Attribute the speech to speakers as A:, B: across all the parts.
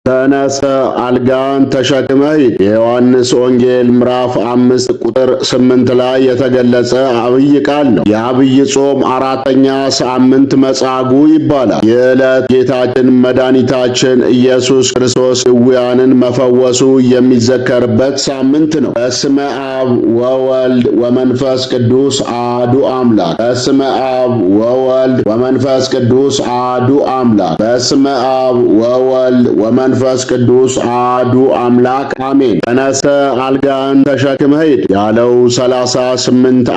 A: ተነስ አልጋን ተሸክመህ ሂድ። የዮሐንስ ወንጌል ምዕራፍ 5 ቁጥር 8 ላይ የተገለጸ አብይ ቃል ነው። የአብይ ጾም አራተኛ ሳምንት መጻጉዕ ይባላል። ይህ ዕለት ጌታችን መድኃኒታችን ኢየሱስ ክርስቶስ ዕውያንን መፈወሱ የሚዘከርበት ሳምንት ነው። በስመ አብ ወወልድ ወመንፈስ ቅዱስ አሐዱ አምላክ። በስመ አብ ወወልድ ወመንፈስ ቅዱስ አሐዱ አምላክ። በስመ አብ ወወልድ ወመንፈስ ቅዱስ አሐዱ አምላክ አሜን። ተነስ አልጋን ተሸክመህ ሂድ ያለው 38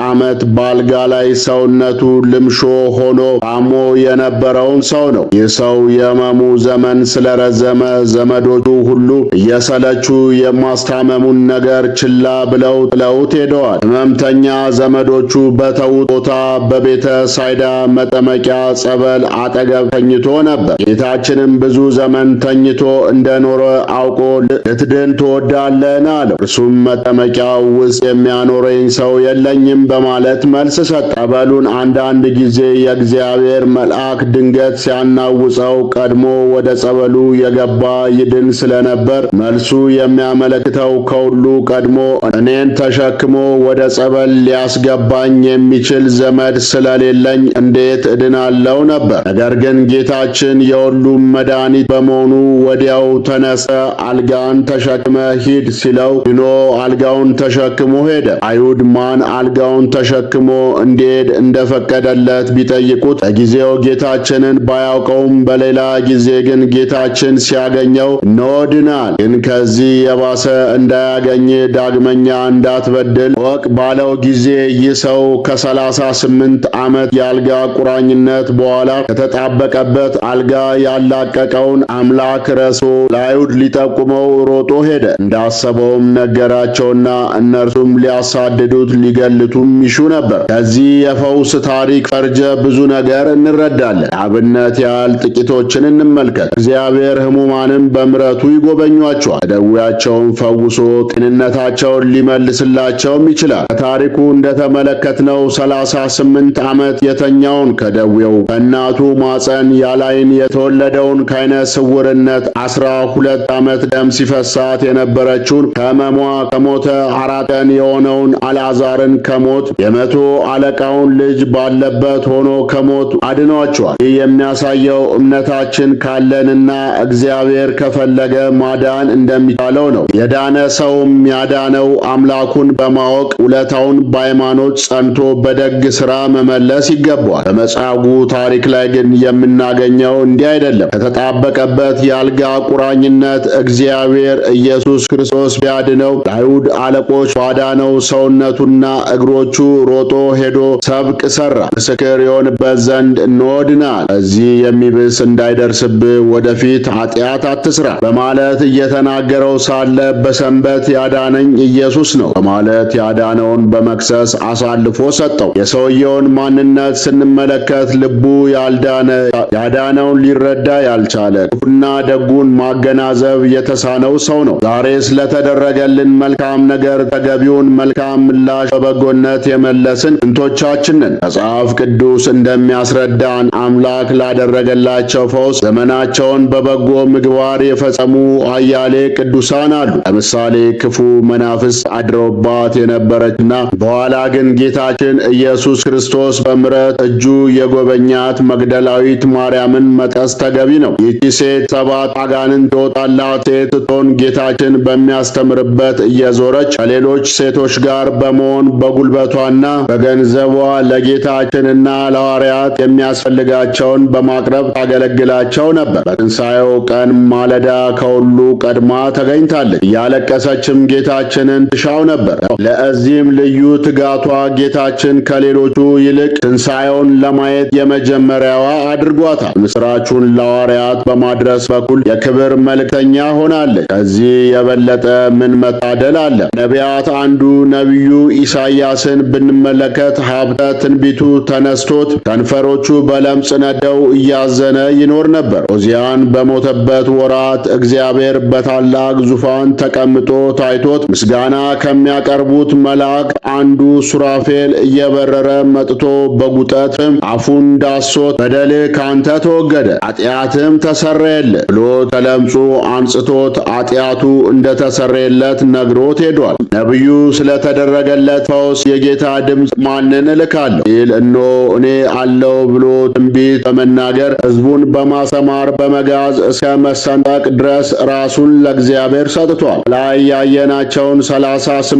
A: ዓመት በአልጋ ላይ ሰውነቱ ልምሾ ሆኖ ታሞ የነበረውን ሰው ነው። ይህ ሰው የሕመሙ ዘመን ስለረዘመ ዘመዶቹ ሁሉ እየሰለቹ የማስታመሙን ነገር ችላ ብለው ጥለውት ሄደዋል። ሕመምተኛ ዘመዶቹ በተዉት ቦታ በቤተ ሳይዳ መጠመቂያ ጸበል አጠገብ ተኝቶ ነበር። ጌታችንም ብዙ ዘመን ተኝቶ እንደኖረ አውቆ ልትድን ትወዳለህን? አለው። እርሱም መጠመቂያው ውስጥ የሚያኖረኝ ሰው የለኝም በማለት መልስ ሰጠ። ጸበሉን አንዳንድ ጊዜ የእግዚአብሔር መልአክ ድንገት ሲያናውጸው ቀድሞ ወደ ጸበሉ የገባ ይድን ስለነበር መልሱ የሚያመለክተው ከሁሉ ቀድሞ እኔን ተሸክሞ ወደ ጸበል ሊያስገባኝ የሚችል ዘመድ ስለሌለኝ እንዴት እድናለው ነበር። ነገር ግን ጌታችን የሁሉም መድኃኒት በመሆኑ ወዲያው ተነሰ አልጋን ተሸክመ ሂድ ሲለው ድኖ አልጋውን ተሸክሞ ሄደ። አይሁድ ማን አልጋውን ተሸክሞ እንዲሄድ እንደፈቀደለት ቢጠይቁት ለጊዜው ጌታችንን ባያውቀውም በሌላ ጊዜ ግን ጌታችን ሲያገኘው እነሆ ድናል፣ ግን ከዚህ የባሰ እንዳያገኝ ዳግመኛ እንዳትበድል ወቅ ባለው ጊዜ ይህ ሰው ከ38 ዓመት የአልጋ ቁራኝነት በኋላ ከተጣበቀበት አልጋ ያላቀቀውን አምላክ ረሶ ለአይሁድ ሊጠቁመው ሮጦ ሄደ። እንዳሰበውም ነገራቸውና እነርሱም ሊያሳድዱት ሊገልቱም ይሹ ነበር። ከዚህ የፈውስ ታሪክ ፈርጀ ብዙ ነገር እንረዳለን። ለአብነት ያህል ጥቂቶችን እንመልከት። እግዚአብሔር ሕሙማንን በምሕረቱ ይጎበኟቸዋል። ከደዌያቸውም ፈውሶ ጤንነታቸውን ሊመልስላቸውም ይችላል። ከታሪኩ እንደተመለከትነው 38 ዓመት የተኛውን ከደዌው ከእናቱ ማፀን ያላይን የተወለደውን ከዓይነ ስውርነት 12 ዓመት ደም ሲፈሳት የነበረችውን ከሕመሟ ከሞተ 4 ቀን የሆነውን አልዓዛርን ከሞት የ100 አለቃውን ልጅ ባለበት ሆኖ ከሞት አድኗቸዋል። ይህ የሚያሳየው እምነታችን ካለንና እግዚአብሔር ከፈለገ ማዳን እንደሚቻለው ነው። የዳነ ሰውም ያዳነው አምላኩን በማወቅ ውለታውን በሃይማኖት ጸንቶ በደግ ሥራ መመለስ ይገባዋል። በመጻጉዕ ታሪክ ላይ ግን የምናገኘው እንዲህ አይደለም። ከተጣበቀበት የአልጋ ቁራኝነት እግዚአብሔር ኢየሱስ ክርስቶስ ቢያድነው ለአይሁድ አለቆች ባዳነው ሰውነቱና እግሮቹ ሮጦ ሄዶ ሰብቅ ሠራ፣ ምስክር ይሆንበት ዘንድ እንወድናል፣ እዚህ የሚብስ እንዳይደርስብህ ወደፊት ኃጢአት አትስራ በማለት እየተናገረው ሳለ በሰንበት ያዳነኝ ኢየሱስ ነው በማለት ያዳነውን በመክሰስ አሳልፎ ሰጠው። የሰውየውን ማንነት ስንመለከት ልቡ ያልዳነ ያዳነውን ሊረዳ ያልቻለ ክፉና ደጉን ማገናዘብ የተሳነው ሰው ነው። ዛሬ ስለተደረገልን መልካም ነገር ተገቢውን መልካም ምላሽ በበጎነት የመለስን ስንቶቻችን ነን? መጽሐፍ ቅዱስ እንደሚያስረዳን አምላክ ላደረገላቸው ፈውስ ዘመናቸውን በበጎ ምግባር የፈጸሙ አያሌ ቅዱሳን አሉ። ለምሳሌ ክፉ መናፍስት አድረውባት የነበረችና በኋላ ግን ጌታችን ኢየሱስ ክርስቶስ በምሕረት እጁ የጎበኛት መግደላዊት ማርያምን መጥቀስ ተገቢ ነው። ይህች ሴት 7 አጋንንት የወጣላት ሴት ስትሆን ጌታችን በሚያስተምርበት እየዞረች ከሌሎች ሴቶች ጋር በመሆን በጉልበቷና በገንዘቧ ለጌታችንና ለሐዋርያት የሚያስፈልጋቸውን በማቅረብ ታገለግላቸው ነበር። በትንሣኤው ቀን ማለዳ ከሁሉ ቀድማ ተገኝታለች። እያለቀሰችም ጌታችንን ትሻው ነበር። ለዚህም ልዩ ትጋቷ ጌታችን ከሌሎቹ ይልቅ ትንሣኤውን ለማየት የመጀመሪያዋ አድርጓታል። ምስራቹን ለሐዋርያት በማድረስ በኩል የክብር መልእክተኛ ሆናለች። ከዚህ የበለጠ ምን መታደል አለ? ነቢያት አንዱ ነቢዩ ኢሳይያስን ብንመለከት ሀብተ ትንቢቱ ተነስቶት ከንፈሮቹ በለምጽ ነደው እያዘነ ይኖር ነበር። ዖዝያን በሞተበት ወራት እግዚአብሔር በታላቅ ዙፋን ተቀምጦ ታይቶት ምስጋና ከሚያቀርቡት መላእክት አንዱ ሱራፌል እየበረረ መጥቶ በጉጠትም አፉን ዳሶት በደልህ ካንተ ተወገደ፣ ኃጢአትም ተሰረየልህ ብሎት ከለምጹ አንጽቶት ኃጢአቱ እንደተሰረየለት ነግሮት ሄዷል። ነቢዩ ስለተደረገለት ፈውስ የጌታ ድምፅ ማንን እልካለሁ ሲል እነሆ እኔ አለው ብሎ ትንቢት በመናገር ሕዝቡን በማሰማር በመጋዝ እስከ መሰንጠቅ ድረስ ራሱን ለእግዚአብሔር ሰጥቷል። ላይ ያየናቸውን 38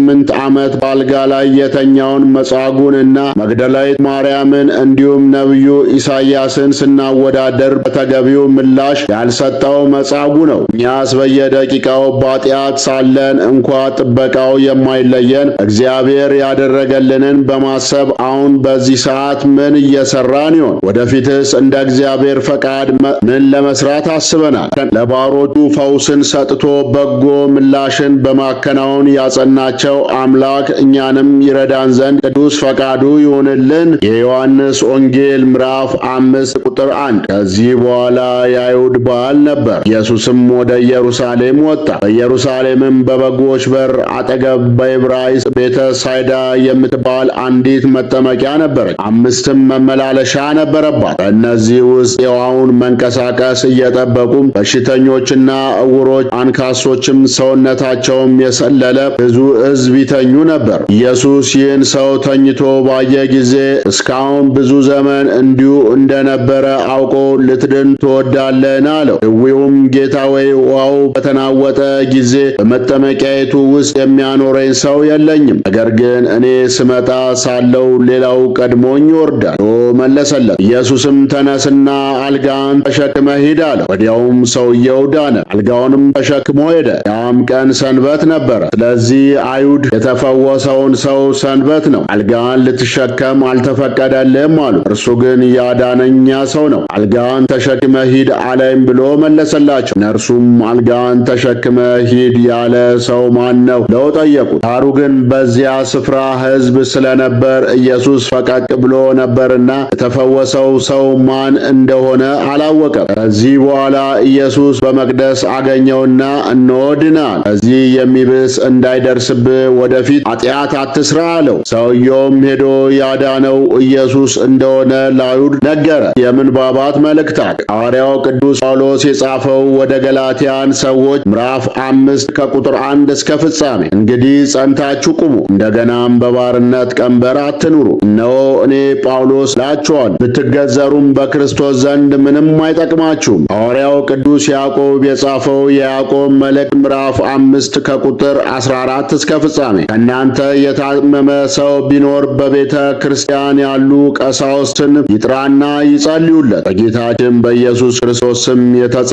A: ዓመት ባልጋ ላይ የተኛውን መጻጉዕንና መግደላዊት ማርያምን እንዲሁም ነቢዩ ኢሳይያስን ስናወዳደር በተገቢው ምላሽ ያልሰጠው መጻጉዕ ነው። እኛስ በየደቂቃው በኃጢአት ሳለን እንኳ ጥበቃው የማይለየን እግዚአብሔር ያደረገልንን በማሰብ አሁን በዚህ ሰዓት ምን እየሰራን ይሆን? ወደፊትስ እንደ እግዚአብሔር ፈቃድ ምን ለመስራት አስበናል? ለባሮቹ ፈውስን ሰጥቶ በጎ ምላሽን በማከናወን ያጸናቸው አምላክ እኛንም ይረዳን ዘንድ ቅዱስ ፈቃዱ ይሁንልን። የዮሐንስ ወንጌል ምዕራፍ 5 ቁጥር 1። ከዚህ በኋላ የአይሁድ በዓል ነበር። ኢየሱስም ወደ ኢየሩሳሌም ወጣ። በኢየሩሳሌምም በበጎች በር አጠገብ በዕብራይስጥ ቤተ ሳይዳ የምትባል አንዲት መጠመቂያ ነበረች። 5 መመላለሻ ነበረባት። በእነዚህ ውስጥ የውሃውን መንቀሳቀስ እየጠበቁም በሽተኞችና ዕውሮች፣ አንካሶችም ሰውነታቸውም የሰለለ ብዙ ሕዝብ ይተኙ ነበር። ኢየሱስ ይህን ሰው ተኝቶ ባየ ጊዜ እስካሁን ብዙ ዘመን እንዲሁ እንደነበረ አውቆ ልትድን ትወዳለህን? አለው። ድዊውም ጌታ ሆይ ውሃው በተናወጠ ጊዜ በመጠመቂያይቱ ውስጥ የሚያኖረኝ ሰው የለኝም፣ ነገር ግን እኔ ስመጣ ሳለው ሌላው ቀድሞኝ ይወርዳል ብሎ መለሰለት። ኢየሱስም ተነስና አልጋን ተሸክመ ሂድ አለው። ወዲያውም ሰውየው ዳነ፣ አልጋውንም ተሸክሞ ሄደ። ያም ቀን ሰንበት ነበረ። ስለዚህ አይሁድ የተፈወሰውን ሰው ሰንበት ነው፣ አልጋን ልትሸከም አልተፈቀደልህም አሉ። እርሱ ግን ያዳነኛ ሰው ነው፣ አልጋን ተሸክመ ሂድ አለኝ ብሎ መለሰላቸው። እነርሱም አልጋን ተሸክመ ሂድ ያለ ሰው ማን ነው ብለው ጠየቁት። ዳሩ ግን በዚያ ስፍራ ሕዝብ ስለነበር ኢየሱስ ፈቀቅ ብሎ ነበርና የተፈወሰው ሰው ማን እንደሆነ አላወቀም። ከዚህ በኋላ ኢየሱስ በመቅደስ አገኘውና እነሆ ድናል፣ ከዚህ የሚብስ እንዳይደርስብህ ወደፊት ኃጢአት አትስራ አለው። ሰውየውም ሄዶ ያዳነው ኢየሱስ እንደሆነ ለአይሁድ ነገረ። የምንባባት መልእክታት ሐዋርያው ቅዱስ ጳውሎስ የጻፈው ወደ ገላትያን ሰዎች ምዕራፍ 5 ከቁጥር 1 እስከ ፍጻሜ። እንግዲህ ጸንታችሁ ቁሙ፣ እንደገናም በባርነት ቀንበር አትኑሩ። እነሆ እኔ ጳውሎስ እላችኋለሁ፣ ብትገዘሩም በክርስቶስ ዘንድ ምንም አይጠቅማችሁም። ሐዋርያው ቅዱስ ያዕቆብ የጻፈው የያዕቆብ መልእክት ምዕራፍ 5 ከቁጥር 14 እስከ ፍጻሜ። ከእናንተ የታመመ ሰው ቢኖር በቤተ ክርስቲያን ያሉ ቀሳውስትን ይጥራና ይጸልዩለት፣ በጌታችን በኢየሱስ ክርስቶስ ስም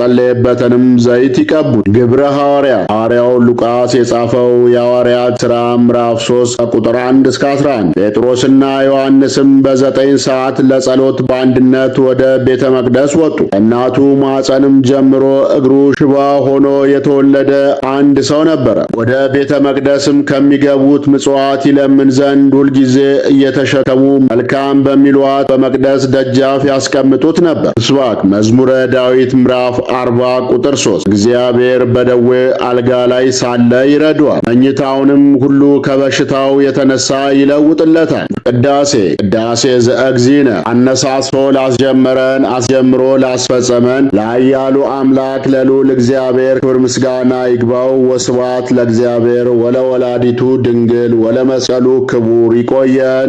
A: የተጸለየበትንም ዘይት ይቀቡት። ግብረ ሐዋርያ ሐዋርያው ሉቃስ የጻፈው የሐዋርያት ሥራ ምዕራፍ 3 ከቁጥር 1 እስከ 11። ጴጥሮስና ዮሐንስም በ9 ሰዓት ለጸሎት በአንድነት ወደ ቤተ መቅደስ ወጡ። ከእናቱ ማኅፀንም ጀምሮ እግሩ ሽባ ሆኖ የተወለደ አንድ ሰው ነበረ። ወደ ቤተ መቅደስም ከሚገቡት ምጽዋት ይለምን ዘንድ ሁልጊዜ እየተሸከሙ መልካም በሚሏት በመቅደስ ደጃፍ ያስቀምጡት ነበር። ምስባክ መዝሙረ ዳዊት ምዕራፍ 40 ቁጥር 3። እግዚአብሔር በደዌ አልጋ ላይ ሳለ ይረዳዋል፣ መኝታውንም ሁሉ ከበሽታው የተነሳ ይለውጥለታል። ቅዳሴ ዘእግዚእነ አነሳስቶ ላስጀመረን አስጀምሮ ላስፈጸመን ለኃያሉ አምላክ ለልዑል እግዚአብሔር ክብር ምስጋና ይግባው። ወስብሐት ለእግዚአብሔር ወለወላዲቱ ድንግል ወለመስቀሉ ክቡር። ይቆየን።